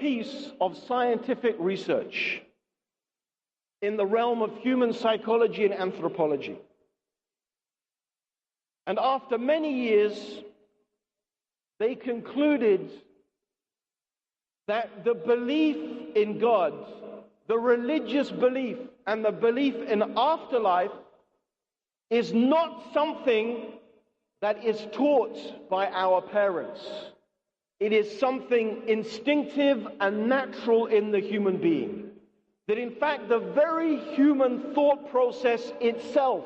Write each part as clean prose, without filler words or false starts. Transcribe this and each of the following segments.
piece of scientific research in the realm of human psychology and anthropology. And after many years, they concluded that the belief in God, the religious belief, and the belief in afterlife is not something that is taught by our parents. It is something instinctive and natural in the human being. That in fact, the very human thought process itself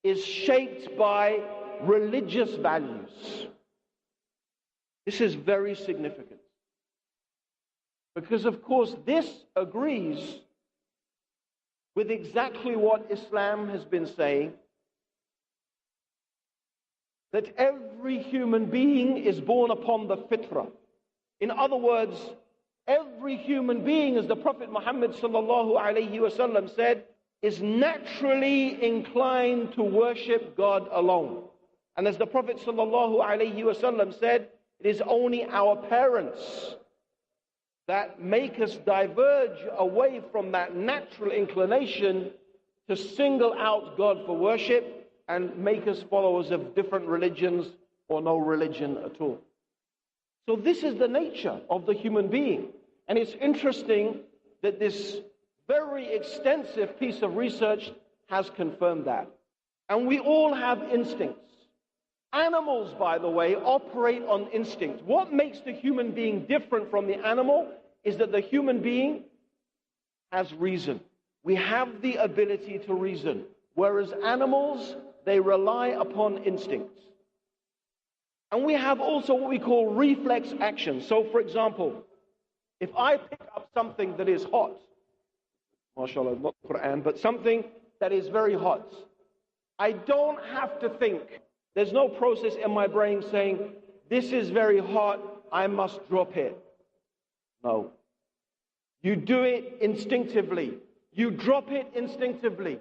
is shaped by religious values. This is very significant. Because, of course, this agrees with exactly what Islam has been saying, that every human being is born upon the fitrah. In other words, every human being, as the Prophet Muhammad sallallahu alaihi wasallam said, is naturally inclined to worship God alone. And as the Prophet sallallahu alaihi wasallam said, it is only our parents that make us diverge away from that natural inclination to single out God for worship and make us followers of different religions or no religion at all. So this is the nature of the human being. And it's interesting that this very extensive piece of research has confirmed that. And we all have instincts. Animals, by the way, operate on instinct. What makes the human being different from the animal is that the human being has reason. We have the ability to reason, whereas animals, they rely upon instincts. And we have also what we call reflex action. So, for example, if I pick up something that is hot, mashallah, not the Quran, but something that is very hot, I don't have to think. There's no process in my brain saying, this is very hot, I must drop it. No. You do it instinctively. You drop it instinctively.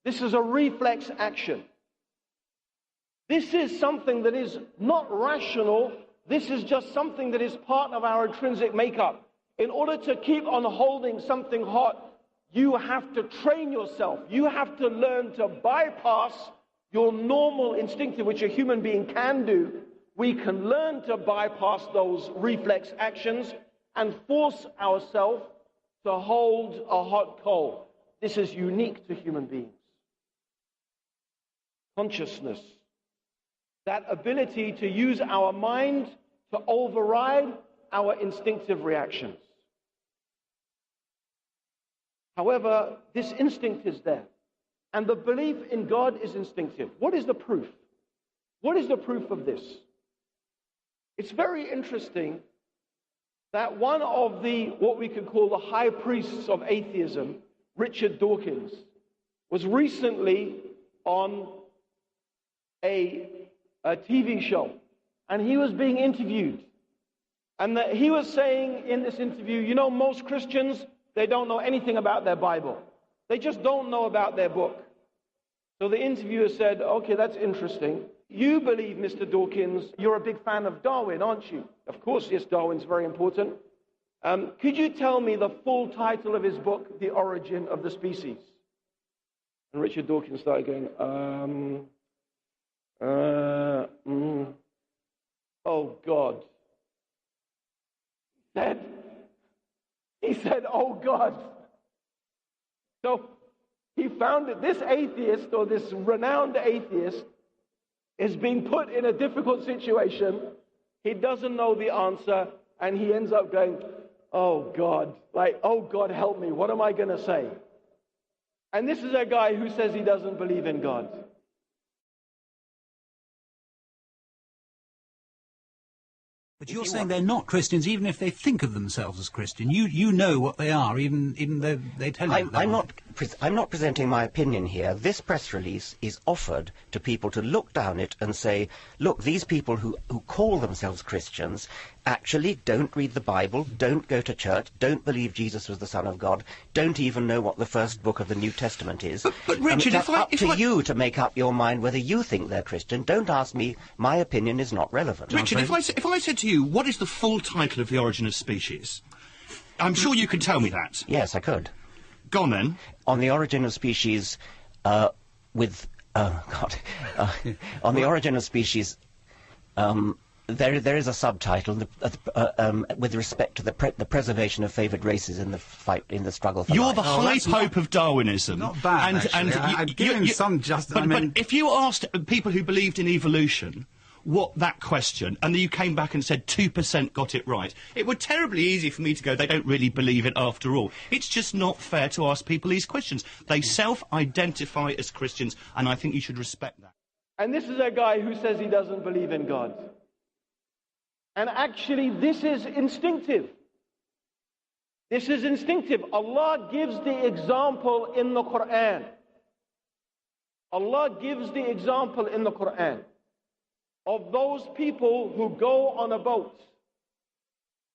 This is a reflex action. This is something that is not rational. This is just something that is part of our intrinsic makeup. In order to keep on holding something hot, you have to train yourself. You have to learn to bypass your normal instinctive, which a human being can do. We can learn to bypass those reflex actions and force ourselves to hold a hot coal. This is unique to human beings. Consciousness, that ability to use our mind to override our instinctive reactions. However, this instinct is there. And the belief in God is instinctive. What is the proof? What is the proof of this? It's very interesting that one of the, what we could call the high priests of atheism, Richard Dawkins, was recently on a TV show. And he was being interviewed. And he was saying in this interview, you know, most Christians, they don't know anything about their Bible. They just don't know about their book. So the interviewer said, okay, that's interesting. You believe, Mr. Dawkins, you're a big fan of Darwin, aren't you? Of course, yes, Darwin's very important. Could you tell me the full title of his book, The Origin of the Species? And Richard Dawkins started going, oh God. He said, oh God. So he found that this atheist, or this renowned atheist, is being put in a difficult situation. He doesn't know the answer, and he ends up going, oh God, like, oh God, help me, what am I going to say? And this is a guy who says he doesn't believe in God. But you're saying they're not Christians, even if they think of themselves as Christian. You know what they are, even though they tell you. I'm not presenting my opinion here. This press release is offered to people to look down it and say, look, these people who call themselves Christians actually don't read the Bible, don't go to church, don't believe Jesus was the Son of God, don't even know what the first book of the New Testament is. But Richard, it's up to you to make up your mind whether you think they're Christian. Don't ask me. My opinion is not relevant. Richard, if I said to you, what is the full title of The Origin of Species? I'm sure you could tell me that. Yes, I could. Go on then. On the Origin of Species, on the Origin of Species, there is a subtitle with respect to the preservation of favoured races in the fight in the struggle for You're life. the high pope of Darwinism. Not bad, actually. I'd give him some justice. But if you asked people who believed in evolution what that question, and then you came back and said 2% got it right, it would terribly easy for me to go, they don't really believe it after all. It's just not fair to ask people these questions. They self-identify as Christians, and I think you should respect that. And this is a guy who says he doesn't believe in God. And actually, this is instinctive. This is instinctive. Allah gives the example in the Quran. Allah gives the example in the Quran of those people who go on a boat.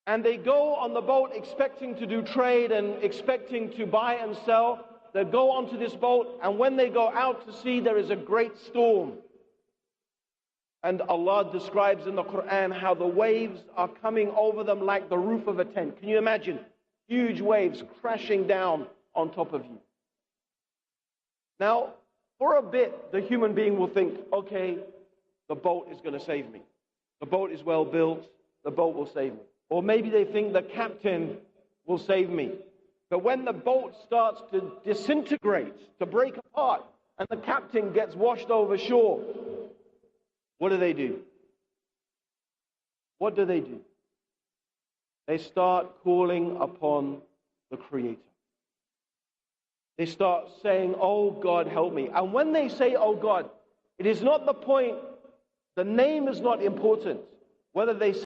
And they go on the boat expecting to do trade and expecting to buy and sell. They go onto this boat, and when they go out to sea, there is a great storm. And Allah describes in the Quran how the waves are coming over them like the roof of a tent. Can you imagine? Huge waves crashing down on top of you. Now, for a bit, the human being will think, okay, the boat is going to save me. The boat is well built. The boat will save me. Or maybe they think the captain will save me. But when the boat starts to disintegrate, to break apart, and the captain gets washed over shore, what do? What do? They start calling upon the Creator. They start saying, oh God, help me. And when they say, oh God, it is not the point, the name is not important. Whether they say